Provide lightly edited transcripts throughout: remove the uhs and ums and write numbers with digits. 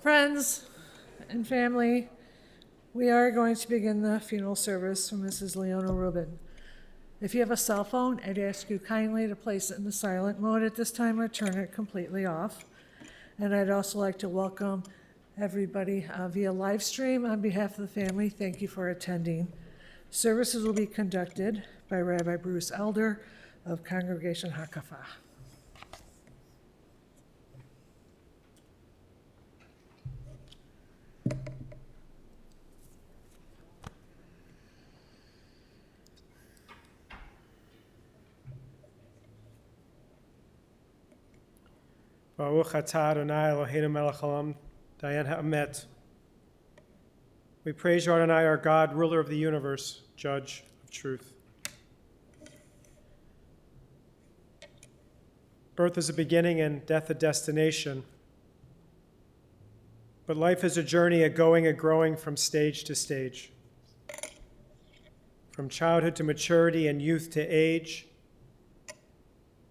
Friends and family, we are going to begin the funeral service for Mrs. Leona Rubin. If you have a cell phone, I'd ask you kindly to place it in the silent mode at this time or turn it completely off. And I'd also like to welcome everybody via live stream on behalf of the family. Thank you for attending. Services will be conducted by Rabbi Bruce Elder of Congregation Hakafa. Baruch atah Adonai Eloheinu melech haolam dayan ha'emet. We praise you, Adonai, our God, ruler of the universe, judge of truth. Birth is a beginning and death a destination. But life is a journey, a going, a growing from stage to stage. From childhood to maturity and youth to age.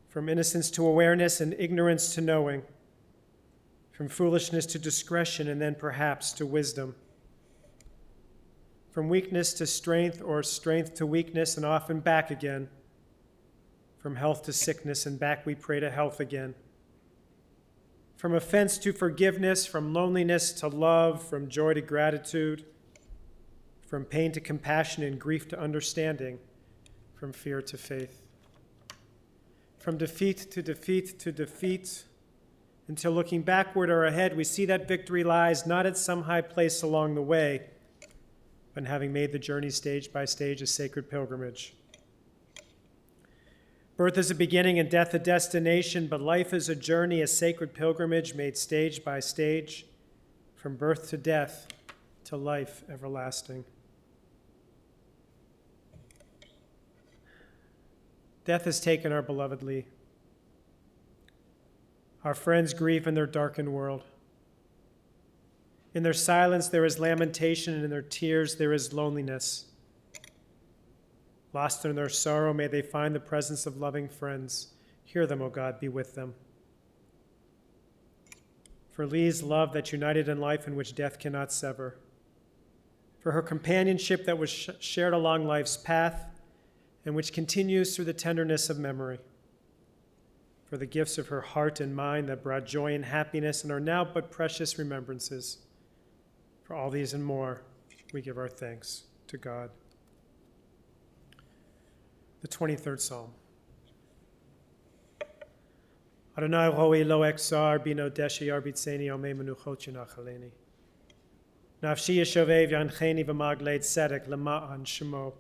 From innocence to awareness and ignorance to knowing. From foolishness to discretion and then perhaps to wisdom. From weakness to strength or strength to weakness and often back again. From health to sickness and back we pray to health again. From offense to forgiveness, from loneliness to love, from joy to gratitude, from pain to compassion and grief to understanding, from fear to faith. From defeat to defeat to defeat, until looking backward or ahead, we see that victory lies not at some high place along the way, but in having made the journey stage by stage a sacred pilgrimage. Birth is a beginning and death a destination, but life is a journey, a sacred pilgrimage made stage by stage, from birth to death to life everlasting. Death has taken our beloved Lee. Our friends grieve in their darkened world. In their silence there is lamentation, and in their tears there is loneliness. Lost in their sorrow, may they find the presence of loving friends. Hear them, O God, be with them. For Lee's love that united in life and which death cannot sever. For her companionship that was shared along life's path and which continues through the tenderness of memory. For the gifts of her heart and mind that brought joy and happiness and are now but precious remembrances. For all these and more, we give our thanks to God. The 23rd Psalm. Adonai roi lo exar bino deshi arbitzeni ome menuchot shenachaleni. Nafshi yeshovev yancheni v'magleit tzedek lema'an shemo.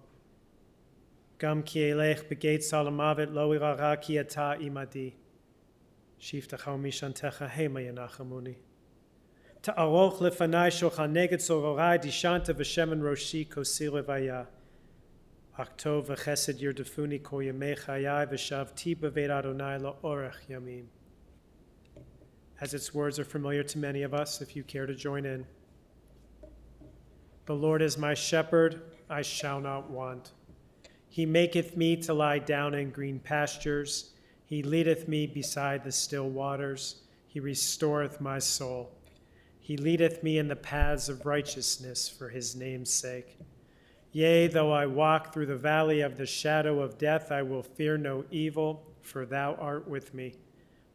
Gam ki elech begeit salamavet lo irara ki ata imadi. Shiftacha mishantecha hema yanachamuni. Ta'aroch lefanai shochan neged sororai dishanta v'shemen roshi kosir levaya. Aktov v'chesed yirdefuni kol yemei chayai v'shavti b'veit Adonai la'orech yamim. As its words are familiar to many of us, if you care to join in. The Lord is my shepherd, I shall not want. He maketh me to lie down in green pastures. He leadeth me beside the still waters. He restoreth my soul. He leadeth me in the paths of righteousness for his name's sake. Yea, though I walk through the valley of the shadow of death, I will fear no evil, for thou art with me.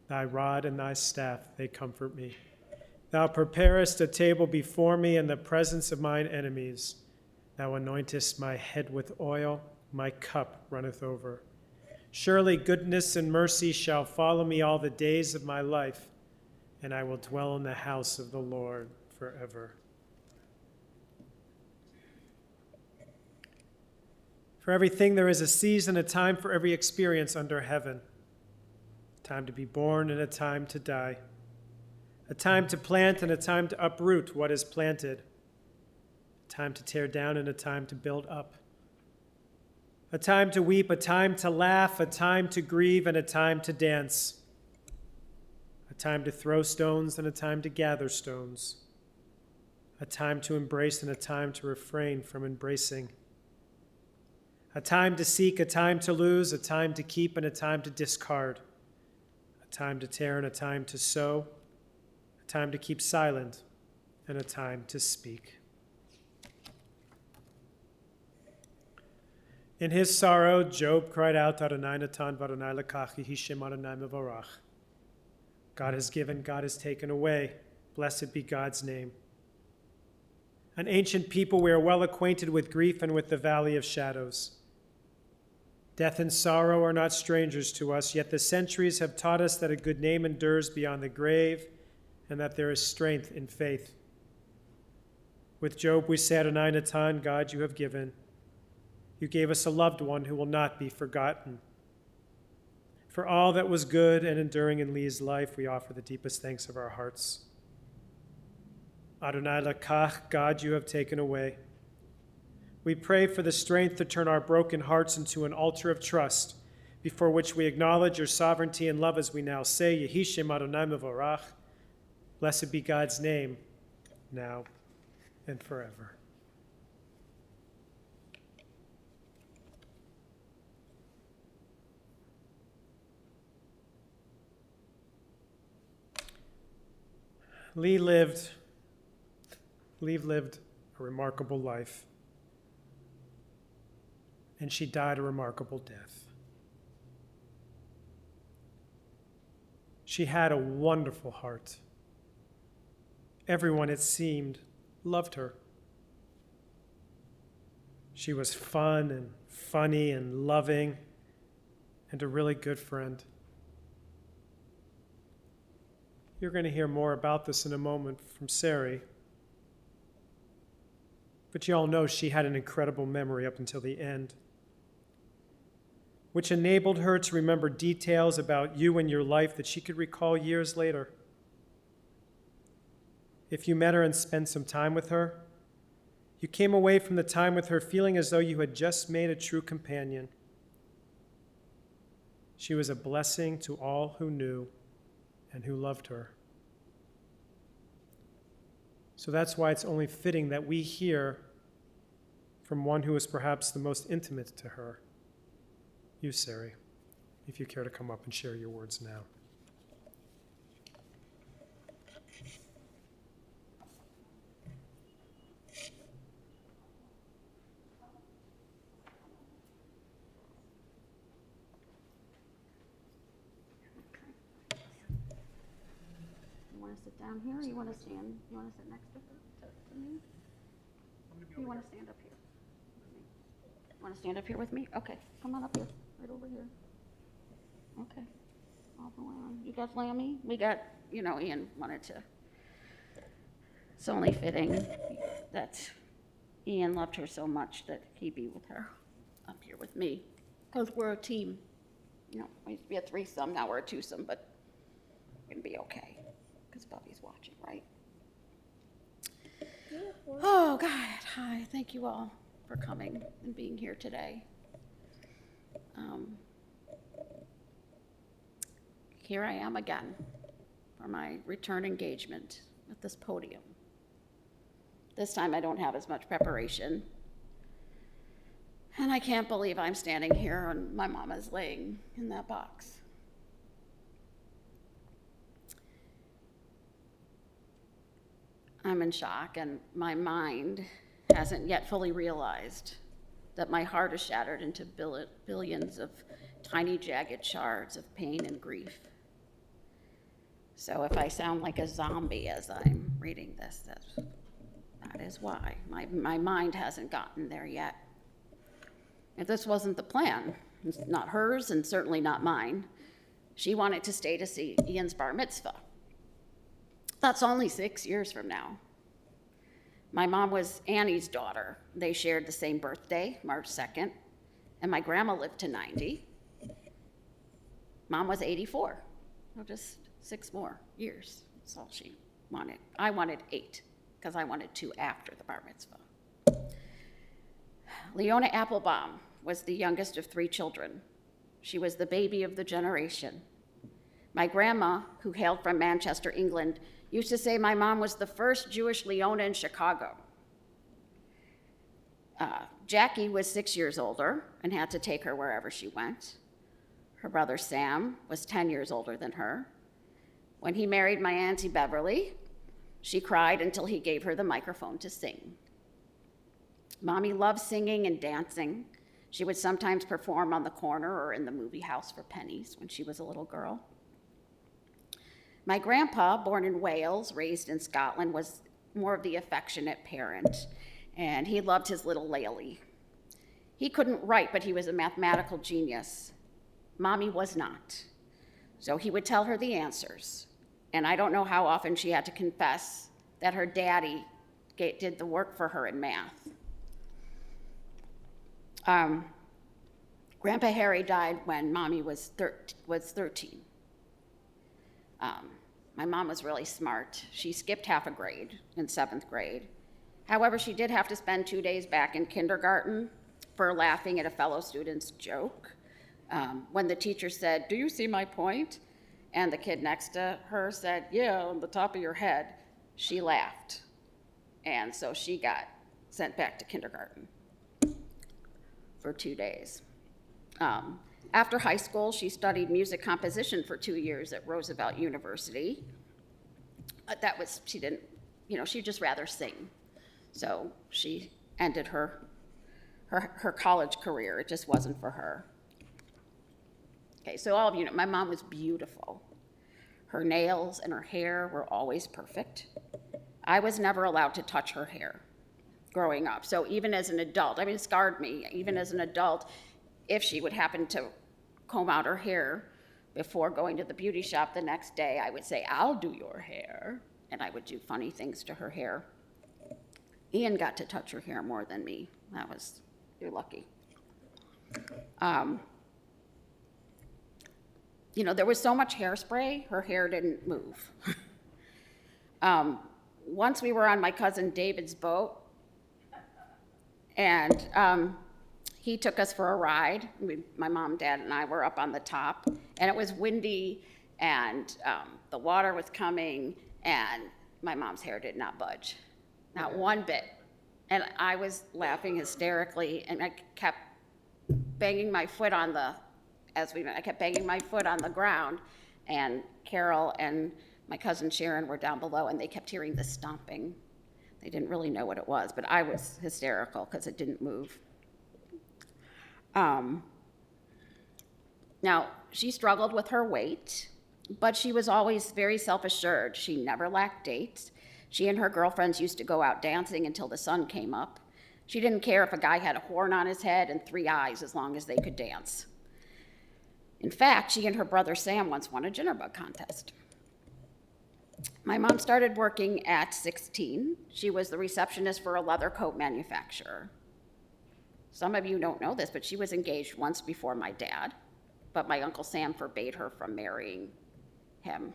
Thy rod and thy staff, they comfort me. Thou preparest a table before me in the presence of mine enemies. Thou anointest my head with oil, my cup runneth over. Surely goodness and mercy shall follow me all the days of my life, and I will dwell in the house of the Lord forever. For everything there is a season, a time for every experience under heaven. A time to be born and a time to die. A time to plant and a time to uproot what is planted. A time to tear down and a time to build up. A time to weep, a time to laugh, a time to grieve, and a time to dance. A time to throw stones and a time to gather stones. A time to embrace and a time to refrain from embracing. A time to seek, a time to lose, a time to keep, and a time to discard. A time to tear and a time to sow. A time to keep silent and a time to speak. In his sorrow, Job cried out, Adonai natan v'Adonai lekach, Yehi shem Adonai mevorach. God has given, God has taken away. Blessed be God's name. An ancient people, we are well acquainted with grief and with the valley of shadows. Death and sorrow are not strangers to us, yet the centuries have taught us that a good name endures beyond the grave and that there is strength in faith. With Job, we say, Adonai natan, God, you have given. You gave us a loved one who will not be forgotten. For all that was good and enduring in Lee's life, we offer the deepest thanks of our hearts. Adonai lekach, God, you have taken away. We pray for the strength to turn our broken hearts into an altar of trust, before which we acknowledge your sovereignty and love as we now say, Yehi shem Adonai mevorach. Blessed be God's name, now and forever. Lee lived a remarkable life, and she died a remarkable death. She had a wonderful heart. Everyone, it seemed, loved her. She was fun and funny and loving and a really good friend. You're going to hear more about this in a moment from Sari. But you all know she had an incredible memory up until the end, which enabled her to remember details about you and your life that she could recall years later. If you met her and spent some time with her, you came away from the time with her feeling as though you had just made a true companion. She was a blessing to all who knew and who loved her. So that's why it's only fitting that we hear from one who was perhaps the most intimate to her, you, Sari, if you care to come up and share your words now. Sit down here, or you want to stand? You want to sit next to me? You want to stand up here? You want to stand up here with me? Okay, come on up here, right over here. Okay, all the way on. You got Lammy? We got, Ian wanted to. It's only fitting that Ian loved her so much that he be with her up here with me, because we're a team. We used to be a threesome, now we're a twosome, but we're gonna be okay. Because Bubby's watching, right? Oh, God. Hi. Thank you all for coming and being here today. Here I am again for my return engagement at this podium. This time I don't have as much preparation. And I can't believe I'm standing here and my mama's laying in that box. I'm in shock, and my mind hasn't yet fully realized that my heart is shattered into billions of tiny, jagged shards of pain and grief. So if I sound like a zombie as I'm reading this, that is why. My mind hasn't gotten there yet. If this wasn't the plan, it's not hers and certainly not mine. She wanted to stay to see Ian's bar mitzvah. That's only 6 years from now. My mom was Annie's daughter. They shared the same birthday, March 2nd, and my grandma lived to 90. Mom was 84. Well, just 6 more years. That's all she wanted. I wanted 8, because I wanted 2 after the bar mitzvah. Leona Applebaum was the youngest of 3 children. She was the baby of the generation. My grandma, who hailed from Manchester, England, used to say my mom was the first Jewish Leona in Chicago. Jackie was 6 years older and had to take her wherever she went. Her brother Sam was 10 years older than her. When he married my Auntie Beverly, She cried until he gave her the microphone to sing. Mommy loved singing and dancing. She would sometimes perform on the corner or in the movie house for pennies when she was a little girl. My grandpa, born in Wales, raised in Scotland, was more of the affectionate parent, and he loved his little Laylee. He couldn't write, but he was a mathematical genius. Mommy was not. So he would tell her the answers, and I don't know how often she had to confess that her daddy did the work for her in math. Grandpa Harry died when Mommy was 13. My mom was really smart. She skipped half a grade in 7th grade. However, she did have to spend 2 days back in kindergarten for laughing at a fellow student's joke. When the teacher said, "Do you see my point?" and the kid next to her said, "Yeah, on the top of your head," she laughed. And so she got sent back to kindergarten for 2 days. After high school, she studied music composition for 2 years at Roosevelt University. She didn't, she'd just rather sing. So she ended her college career. It just wasn't for her. Okay, so all of you know, my mom was beautiful. Her nails and her hair were always perfect. I was never allowed to touch her hair growing up. So even as an adult, it scarred me. Even as an adult, if she would happen to comb out her hair before going to the beauty shop the next day, I would say, "I'll do your hair." And I would do funny things to her hair. Ian got to touch her hair more than me. You're lucky. There was so much hairspray, her hair didn't move. Once we were on my cousin David's boat, and he took us for a ride. My mom, dad, and I were up on the top, and it was windy, and the water was coming, and my mom's hair did not budge, not one bit. And I was laughing hysterically, and I kept banging my foot on the ground, and Carol and my cousin Sharon were down below, and they kept hearing the stomping. They didn't really know what it was, but I was hysterical because it didn't move. Now, she struggled with her weight, but she was always very self-assured. She never lacked dates. She and her girlfriends used to go out dancing until the sun came up. She didn't care if a guy had a horn on his head and 3 eyes as long as they could dance. In fact, she and her brother Sam once won a jitterbug contest. My mom started working at 16. She was the receptionist for a leather coat manufacturer. Some of you don't know this, but she was engaged once before my dad, but my Uncle Sam forbade her from marrying him.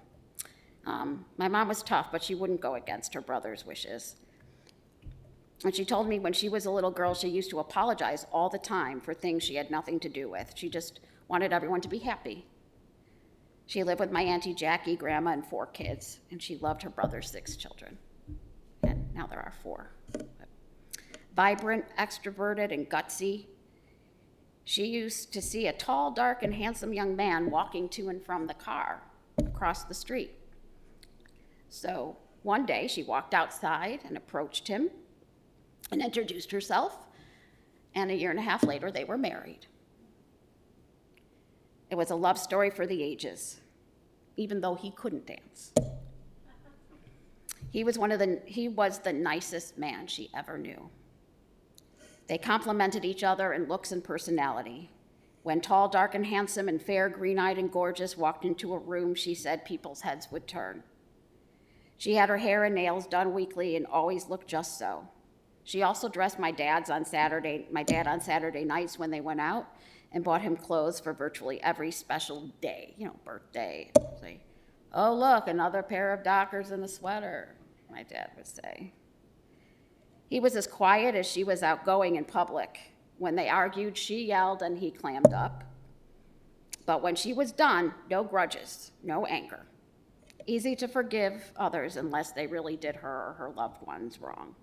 My mom was tough, but she wouldn't go against her brother's wishes. And she told me when she was a little girl, she used to apologize all the time for things she had nothing to do with. She just wanted everyone to be happy. She lived with my Auntie Jackie, Grandma, and 4 kids, and she loved her brother's 6 children. And now there are 4. Vibrant, extroverted, and gutsy, she used to see a tall, dark, and handsome young man walking to and from the car across the street. So one day she walked outside and approached him and introduced herself, and 1.5 years later they were married. It was a love story for the ages, even though he couldn't dance. He was the nicest man she ever knew. They complemented each other in looks and personality. When tall, dark, and handsome, and fair, green-eyed, and gorgeous walked into a room, she said people's heads would turn. She had her hair and nails done weekly and always looked just so. She also dressed my dad on Saturday nights when they went out, and bought him clothes for virtually every special day, birthday. Say, "Oh, look, another pair of Dockers and a sweater," my dad would say. He was as quiet as she was outgoing in public. When they argued, she yelled and he clammed up. But when she was done, no grudges, no anger. Easy to forgive others unless they really did her or her loved ones wrong.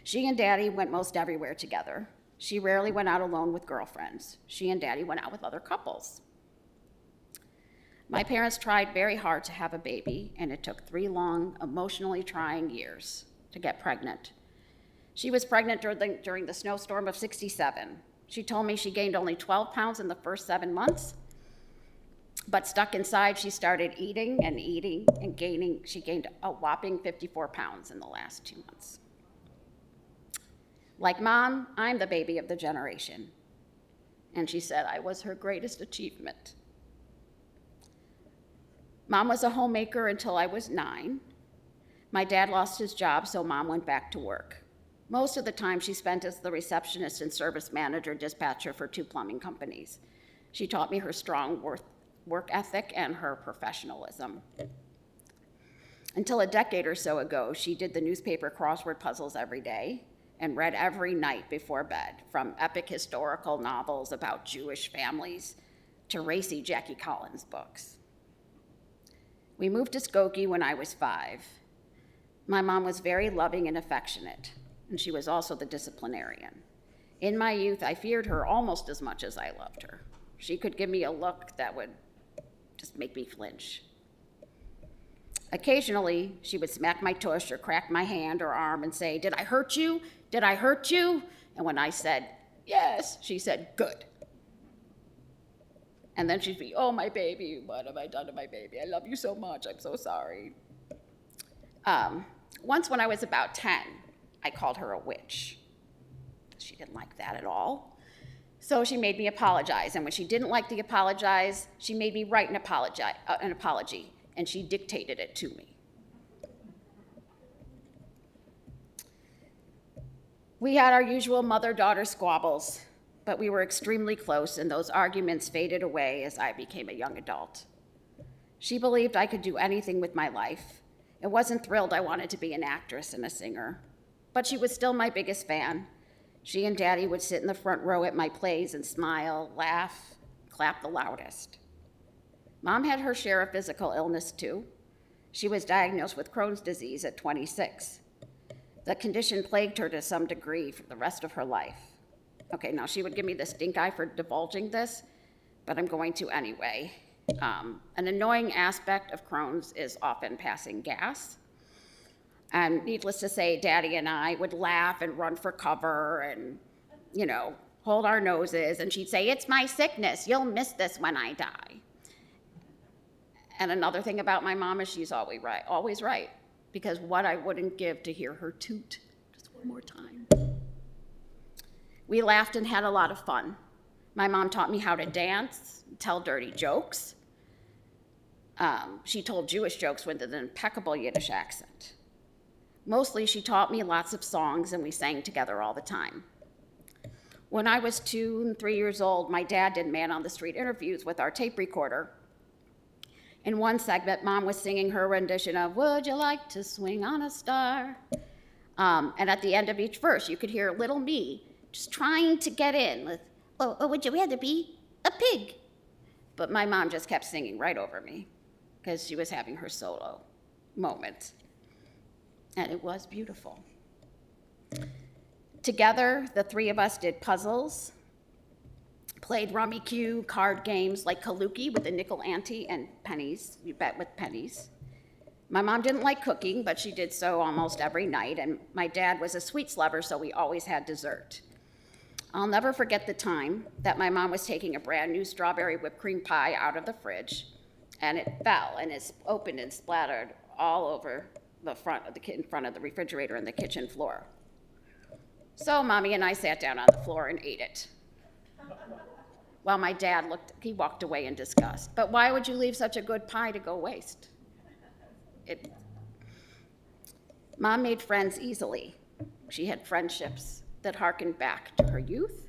She and Daddy went most everywhere together. She rarely went out alone with girlfriends. She and Daddy went out with other couples. My parents tried very hard to have a baby, and it took 3 long, emotionally trying years to get pregnant. She was pregnant during the snowstorm of '67. She told me she gained only 12 pounds in the first 7 months, but stuck inside, she started eating and gaining. She gained a whopping 54 pounds in the last 2 months. Like Mom, I'm the baby of the generation. And she said I was her greatest achievement. Mom was a homemaker until I was 9. My dad lost his job, so Mom went back to work. Most of the time she spent as the receptionist and service manager dispatcher for 2 plumbing companies. She taught me her strong work ethic and her professionalism. Until a decade or so ago, she did the newspaper crossword puzzles every day and read every night before bed, from epic historical novels about Jewish families to racy Jackie Collins books. We moved to Skokie when I was 5. My mom was very loving and affectionate, and she was also the disciplinarian. In my youth, I feared her almost as much as I loved her. She could give me a look that would just make me flinch. Occasionally, she would smack my tush or crack my hand or arm and say, "Did I hurt you? Did I hurt you?" And when I said, "Yes," she said, "Good." And then she'd be, "Oh, my baby, what have I done to my baby? I love you so much, I'm so sorry." Once when I was about 10, I called her a witch. She didn't like that at all. So she made me apologize, and when she didn't like the apologize, she made me write an apology, and she dictated it to me. We had our usual mother-daughter squabbles, but we were extremely close, and those arguments faded away as I became a young adult. She believed I could do anything with my life, and wasn't thrilled I wanted to be an actress and a singer, but she was still my biggest fan. She and Daddy would sit in the front row at my plays and smile, laugh, clap the loudest. Mom had her share of physical illness too. She was diagnosed with Crohn's disease at 26. The condition plagued her to some degree for the rest of her life. Okay, now she would give me the stink eye for divulging this, but I'm going to anyway. An annoying aspect of Crohn's is often passing gas. And needless to say, Daddy and I would laugh and run for cover and, hold our noses. And she'd say, "It's my sickness. You'll miss this when I die." And another thing about my mom is she's always right. Because what I wouldn't give to hear her toot just one more time. We laughed and had a lot of fun. My mom taught me how to dance, tell dirty jokes. She told Jewish jokes with an impeccable Yiddish accent. Mostly, she taught me lots of songs, and we sang together all the time. When I was 2 and 3 years old, my dad did man-on-the-street interviews with our tape recorder. In one segment, Mom was singing her rendition of "Would You Like to Swing on a Star?" And at the end of each verse, you could hear little me just trying to get in with, "Oh, would you rather be a pig?" But my mom just kept singing right over me because she was having her solo moment. And it was beautiful. Together, the 3 of us did puzzles, played rummy cue, card games like Kaluki with a nickel ante and pennies, you bet with pennies. My mom didn't like cooking, but she did so almost every night, and my dad was a sweets lover, so we always had dessert. I'll never forget the time that my mom was taking a brand new strawberry whipped cream pie out of the fridge, and it fell, and it opened and splattered all over in front of the refrigerator and the kitchen floor. So Mommy and I sat down on the floor and ate it. While my dad walked away in disgust. But why would you leave such a good pie to go waste? Mom made friends easily. She had friendships that harkened back to her youth,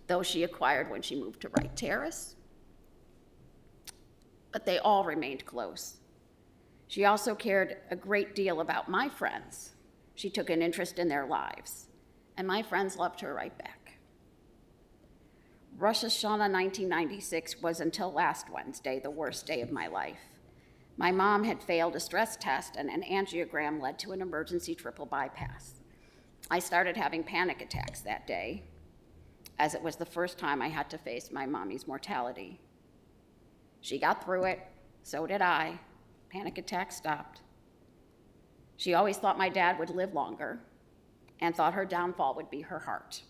those she acquired when she moved to Wright Terrace. But they all remained close. She also cared a great deal about my friends. She took an interest in their lives, and my friends loved her right back. Rosh Hashanah 1996 was until last Wednesday the worst day of my life. My mom had failed a stress test, and an angiogram led to an emergency triple bypass. I started having panic attacks that day, as it was the first time I had to face my mommy's mortality. She got through it, so did I. Panic attack stopped. She always thought my dad would live longer and thought her downfall would be her heart.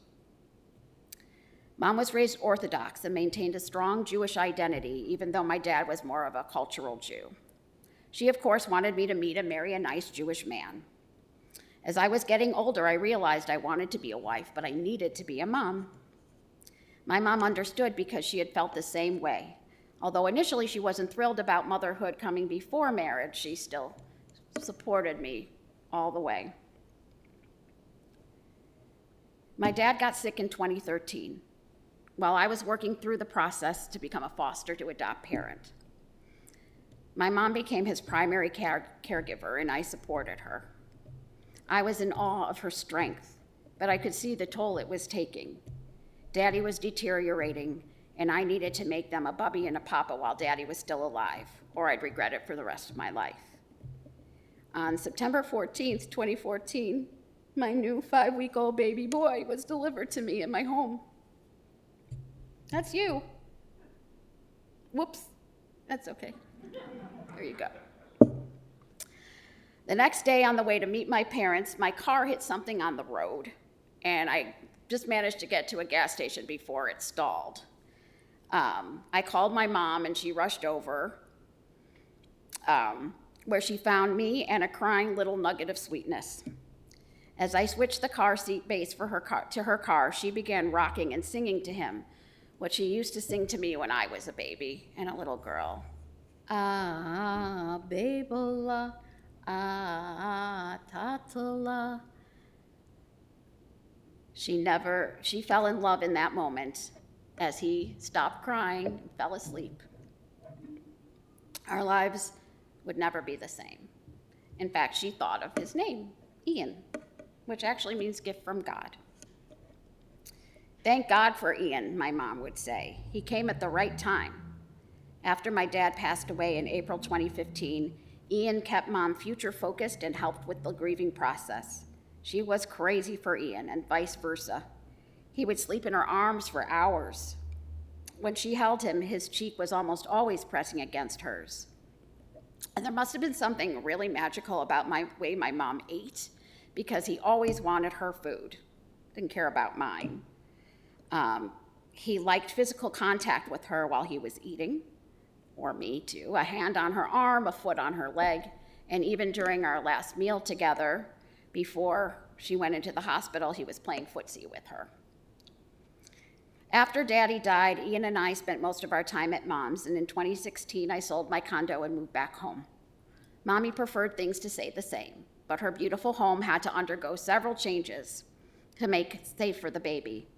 Mom was raised Orthodox and maintained a strong Jewish identity, even though my dad was more of a cultural Jew. She, of course, wanted me to meet and marry a nice Jewish man. As I was getting older, I realized I wanted to be a wife, but I needed to be a mom. My mom understood because she had felt the same way. Although initially she wasn't thrilled about motherhood coming before marriage, she still supported me all the way. My dad got sick in 2013 while I was working through the process to become a foster to adopt parent. My mom became his primary caregiver, and I supported her. I was in awe of her strength, but I could see the toll it was taking. Daddy was deteriorating, and I needed to make them a bubby and a papa while Daddy was still alive, or I'd regret it for the rest of my life. On September 14th, 2014, my new 5-week-old baby boy was delivered to me in my home. That's you. Whoops, that's okay. There you go. The next day on the way to meet my parents, my car hit something on the road, and I just managed to get to a gas station before it stalled. I called my mom, and she rushed over, where she found me and a crying little nugget of sweetness. As I switched the car seat base for her car, she began rocking and singing to him what she used to sing to me when I was a baby and a little girl. Ah, babala, ah, tatala. She fell in love in that moment as he stopped crying and fell asleep. Our lives would never be the same. In fact, she thought of his name, Ian, which actually means gift from God. Thank God for Ian, my mom would say. He came at the right time. After my dad passed away in April 2015, Ian kept Mom future-focused and helped with the grieving process. She was crazy for Ian and vice versa. He would sleep in her arms for hours. When she held him, his cheek was almost always pressing against hers. And there must have been something really magical about my way my mom ate, because he always wanted her food, didn't care about mine. He liked physical contact with her while he was eating, or me too, a hand on her arm, a foot on her leg, and even during our last meal together, before she went into the hospital, he was playing footsie with her. After Daddy died, Ian and I spent most of our time at Mom's, and in 2016, I sold my condo and moved back home. Mommy preferred things to stay the same, but her beautiful home had to undergo several changes to make it safe for the baby.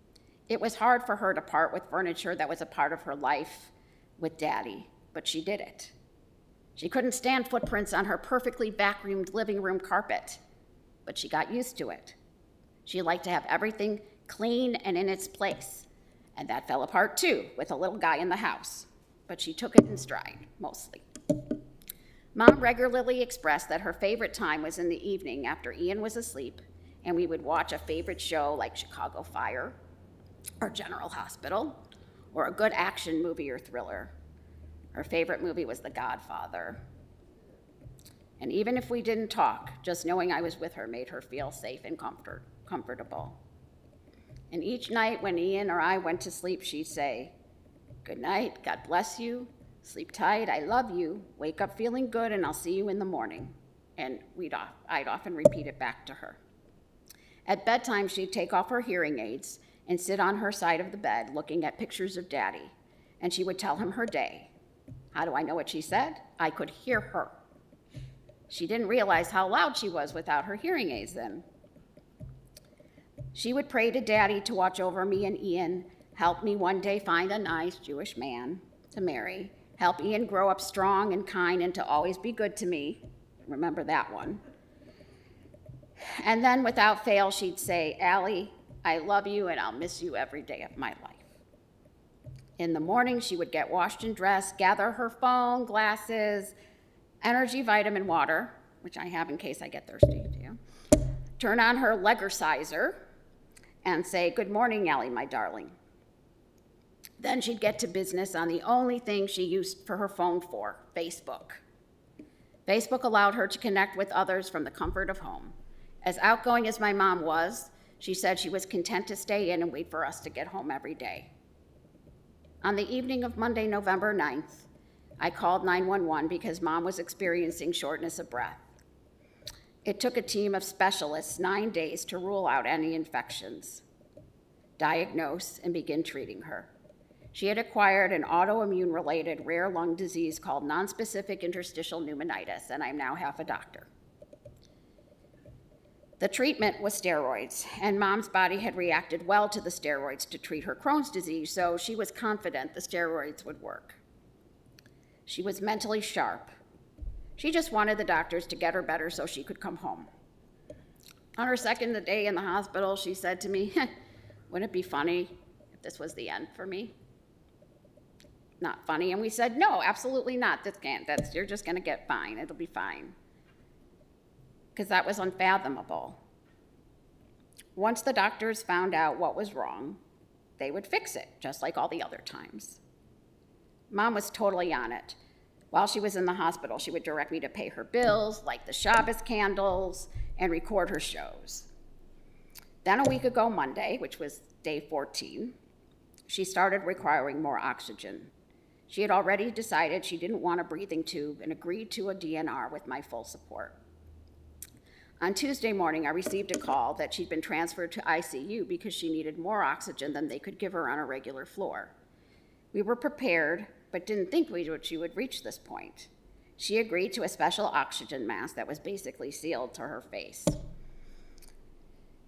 It was hard for her to part with furniture that was a part of her life with Daddy, but she did it. She couldn't stand footprints on her perfectly vacuumed living room carpet, but she got used to it. She liked to have everything clean and in its place, and that fell apart too with a little guy in the house, but she took it in stride, mostly. Mom regularly expressed that her favorite time was in the evening after Ian was asleep, and we would watch a favorite show like Chicago Fire or General Hospital, or a good action movie or thriller. Her favorite movie was The Godfather. And even if we didn't talk, just knowing I was with her made her feel safe and comfortable. And each night when Ian or I went to sleep, she'd say, "Good night, God bless you, sleep tight, I love you, wake up feeling good, and I'll see you in the morning." And I'd often repeat it back to her. At bedtime, she'd take off her hearing aids and sit on her side of the bed looking at pictures of Daddy, and she would tell him her day. How do I know what she said? I could hear her. She didn't realize how loud she was without her hearing aids then. She would pray to Daddy to watch over me and Ian, help me one day find a nice Jewish man to marry, help Ian grow up strong and kind and to always be good to me. Remember that one. And then without fail, she'd say, "Allie, I love you and I'll miss you every day of my life." In the morning, she would get washed and dressed, gather her phone, glasses, energy vitamin water, which I have in case I get thirsty too, turn on her Legercizer and say, "Good morning, Allie, my darling." Then she'd get to business on the only thing she used for her phone for, Facebook. Facebook allowed her to connect with others from the comfort of home. As outgoing as my mom was, she said she was content to stay in and wait for us to get home every day. On the evening of Monday, November 9th, I called 911 because Mom was experiencing shortness of breath. It took a team of specialists 9 days to rule out any infections, diagnose, and begin treating her. She had acquired an autoimmune-related rare lung disease called nonspecific interstitial pneumonitis, and I'm now half a doctor. The treatment was steroids, and Mom's body had reacted well to the steroids to treat her Crohn's disease, so she was confident the steroids would work. She was mentally sharp. She just wanted the doctors to get her better so she could come home. On her second day in the hospital, she said to me, "Wouldn't it be funny if this was the end for me?" Not funny. And we said, "No, absolutely not. This can't. You're just going to get fine. It'll be fine." Because that was unfathomable. Once the doctors found out what was wrong, they would fix it, just like all the other times. Mom was totally on it. While she was in the hospital, she would direct me to pay her bills, light the Shabbos candles, and record her shows. Then a week ago Monday, which was day 14, she started requiring more oxygen. She had already decided she didn't want a breathing tube and agreed to a DNR with my full support. On Tuesday morning, I received a call that she'd been transferred to ICU because she needed more oxygen than they could give her on a regular floor. We were prepared, but didn't think she would reach this point. She agreed to a special oxygen mask that was basically sealed to her face.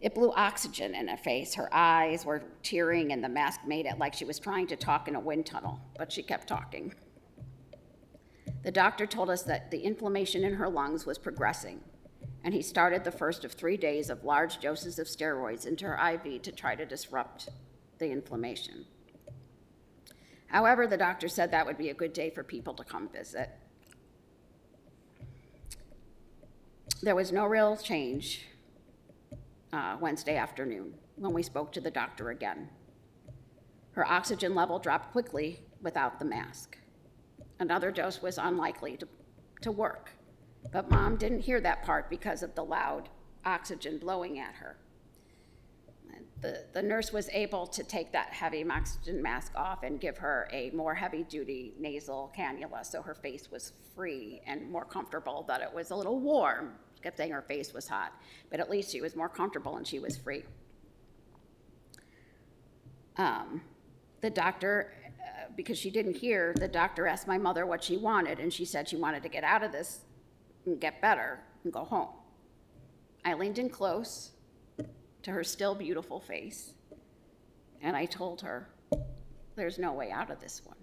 It blew oxygen in her face. Her eyes were tearing, and the mask made it like she was trying to talk in a wind tunnel, but she kept talking. The doctor told us that the inflammation in her lungs was progressing, and he started the first of 3 days of large doses of steroids into her IV to try to disrupt the inflammation. However, the doctor said that would be a good day for people to come visit. There was no real change Wednesday afternoon when we spoke to the doctor again. Her oxygen level dropped quickly without the mask. Another dose was unlikely to work, but Mom didn't hear that part because of the loud oxygen blowing at her. The nurse was able to take that heavy oxygen mask off and give her a more heavy-duty nasal cannula, so her face was free and more comfortable, that it was a little warm. She kept saying her face was hot, but at least she was more comfortable and she was free. The doctor, because she didn't hear, the doctor asked my mother what she wanted, and she said she wanted to get out of this and get better and go home. I leaned in close to her still beautiful face, and I told her, "There's no way out of this one."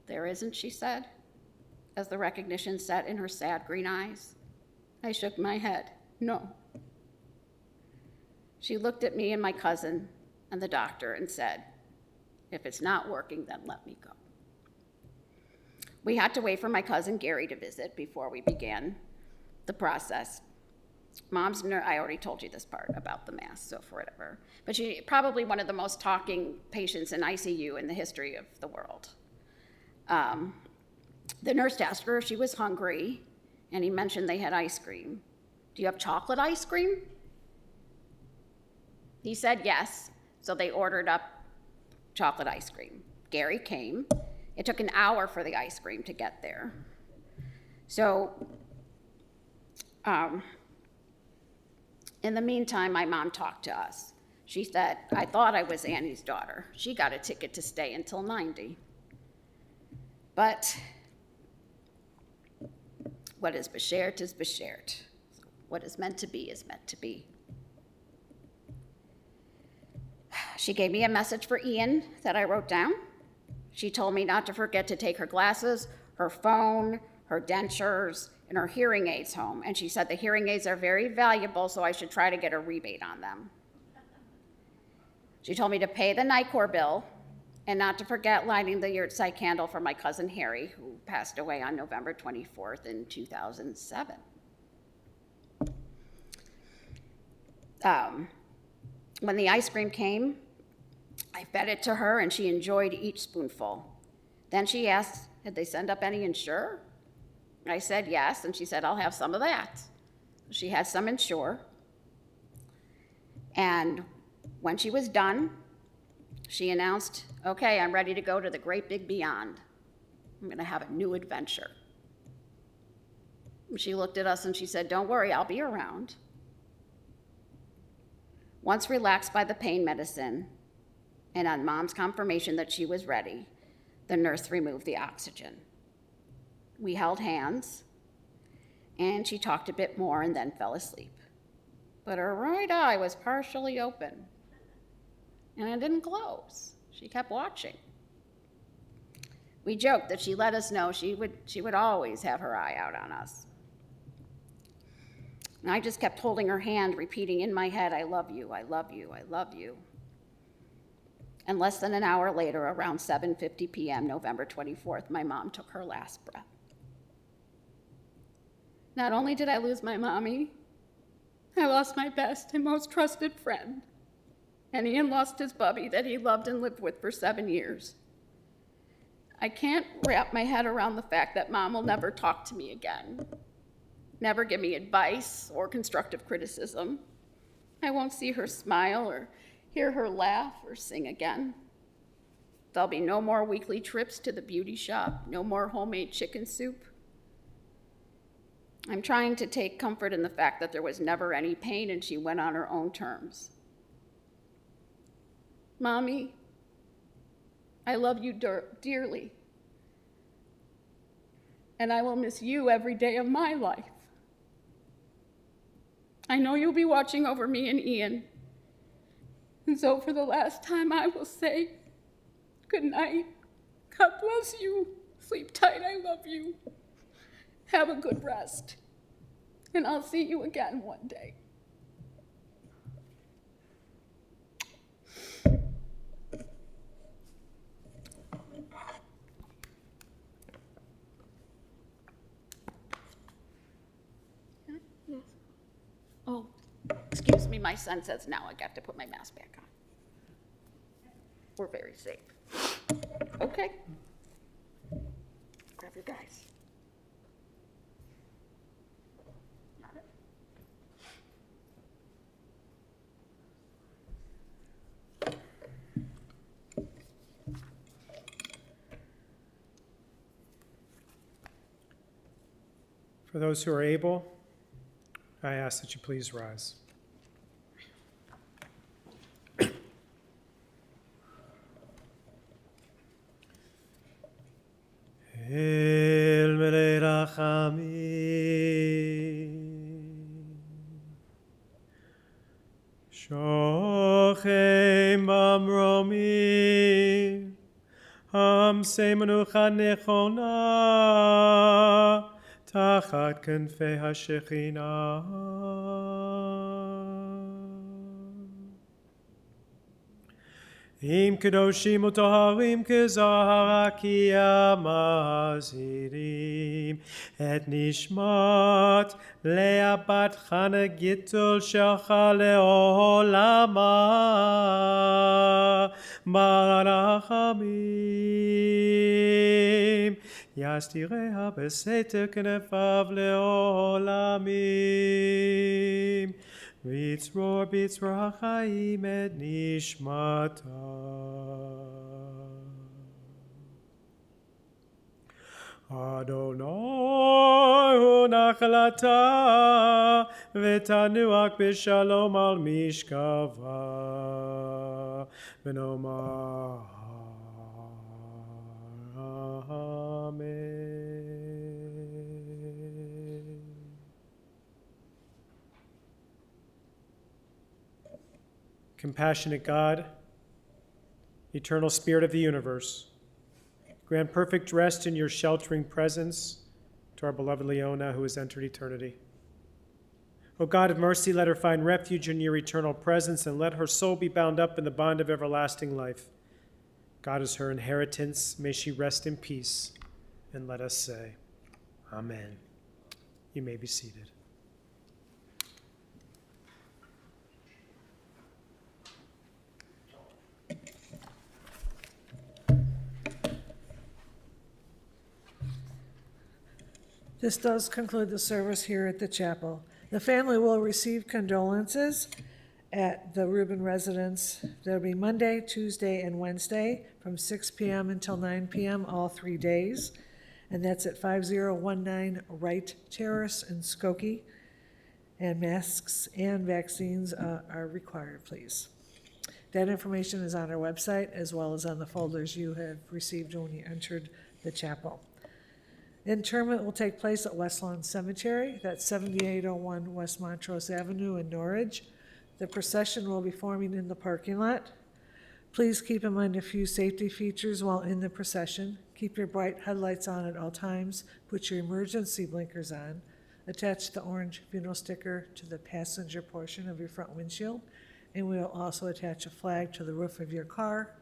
"There isn't," she said, as the recognition set in her sad green eyes. I shook my head, "No." She looked at me and my cousin and the doctor and said, "If it's not working, then let me go." We had to wait for my cousin Gary to visit before we began the process. Mom's nurse, I already told you this part about the mask, so for whatever. But she probably one of the most talking patients in ICU in the history of the world. The nurse asked her if she was hungry, and he mentioned they had ice cream. "Do you have chocolate ice cream?" He said yes, so they ordered up chocolate ice cream. Gary came. It took an hour for the ice cream to get there. So, in the meantime, my mom talked to us. She said, "I thought I was Annie's daughter. She got a ticket to stay until 90. But what is beshert is beshert. What is meant to be is meant to be." She gave me a message for Ian that I wrote down. She told me not to forget to take her glasses, her phone, her dentures, and her hearing aids home. And she said the hearing aids are very valuable, so I should try to get a rebate on them. She told me to pay the NICOR bill and not to forget lighting the yurtzeit candle for my cousin Harry, who passed away on November 24th in 2007. When the ice cream came, I fed it to her, and she enjoyed each spoonful. Then she asked, had they sent up any Ensure? I said yes, and she said, I'll have some of that. She had some Ensure. And when she was done, she announced, okay, I'm ready to go to the great big beyond. I'm going to have a new adventure. She looked at us and she said, don't worry, I'll be around. Once relaxed by the pain medicine, and on Mom's confirmation that she was ready, the nurse removed the oxygen. We held hands, and she talked a bit more and then fell asleep. But her right eye was partially open, and it didn't close. She kept watching. We joked that she let us know she would always have her eye out on us. And I just kept holding her hand, repeating in my head, I love you, I love you, I love you. And less than an hour later, around 7:50 p.m., November 24th, my mom took her last breath. Not only did I lose my mommy, I lost my best and most trusted friend. And Ian lost his bubby that he loved and lived with for 7 years. I can't wrap my head around the fact that Mom will never talk to me again, never give me advice or constructive criticism. I won't see her smile or hear her laugh or sing again. There'll be no more weekly trips to the beauty shop, no more homemade chicken soup. I'm trying to take comfort in the fact that there was never any pain and she went on her own terms. Mommy, I love you dearly, and I will miss you every day of my life. I know you'll be watching over me and Ian, and so for the last time I will say, good night, God bless you, sleep tight, I love you, have a good rest, and I'll see you again one day. Oh, excuse me, my son says now I got to put my mask back on. We're very safe. Okay. Grab your guys. Got it? For those who are able, I ask that you please rise. El melei rachamim, shochem bamromim, amsei menucha nechona, tachat כנפי השכינה. אם קדושים וטהרים כזוהר כי המזהירים את נשמת לאה בת חנה גיטל שלך לעולמה ברחמים יסתיריה בסתר כנפיו לעולמים ויצרור בצרור החיים את נשמתה. אדוני הוא נחלתה ותנוח בשלום על משכבה ונאמר אמן. Compassionate God, eternal Spirit of the universe, grant perfect rest in your sheltering presence to our beloved Leona who has entered eternity. O God of mercy, let her find refuge in your eternal presence and let her soul be bound up in the bond of everlasting life. God is her inheritance. May she rest in peace. And let us say, Amen. You may be seated. This does conclude the service here at the chapel. The family will receive condolences at the Rubin residence. That'll be Monday, Tuesday, and Wednesday from 6 p.m. until 9 p.m., all 3 days. And that's at 5019 Wright Terrace in Skokie. And masks and vaccines are required, please. That information is on our website as well as on the folders you have received when you entered the chapel. Interment will take place at West Lawn Cemetery, that's 7801 West Montrose Avenue in Norwich. The procession will be forming in the parking lot. Please keep in mind a few safety features while in the procession. Keep your bright headlights on at all times. Put your emergency blinkers on. Attach the orange funeral sticker to the passenger portion of your front windshield. And we will also attach a flag to the roof of your car.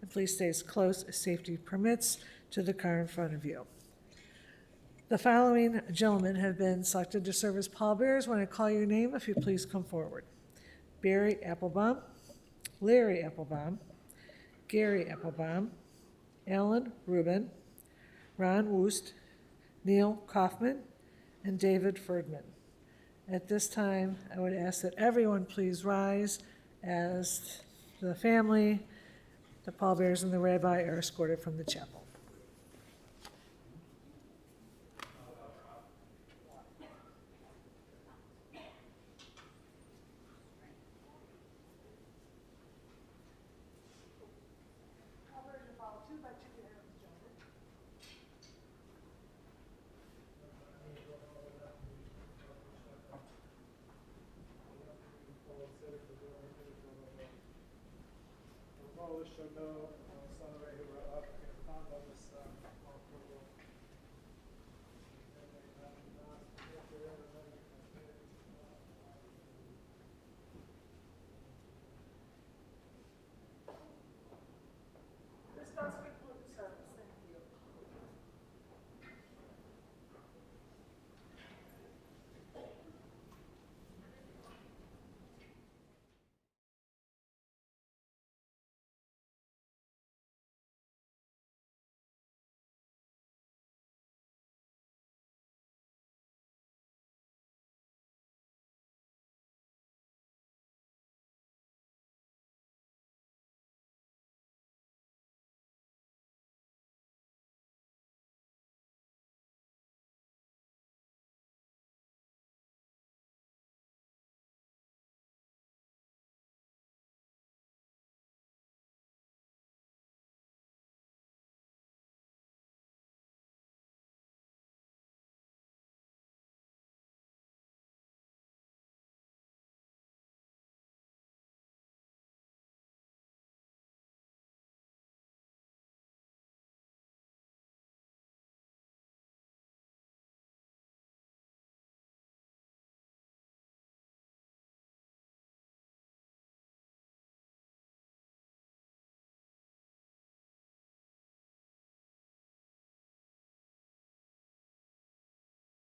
And please stay as close as safety permits to the car in front of you. The following gentlemen have been selected to serve as pallbearers. When I call your name, if you please come forward. Barry Applebaum, Larry Applebaum, Gary Applebaum, Alan Rubin, Ron Woost, Neil Kaufman, and David Ferdman. At this time, I would ask that everyone please rise as the family, the pallbearers, and the rabbi are escorted from the chapel.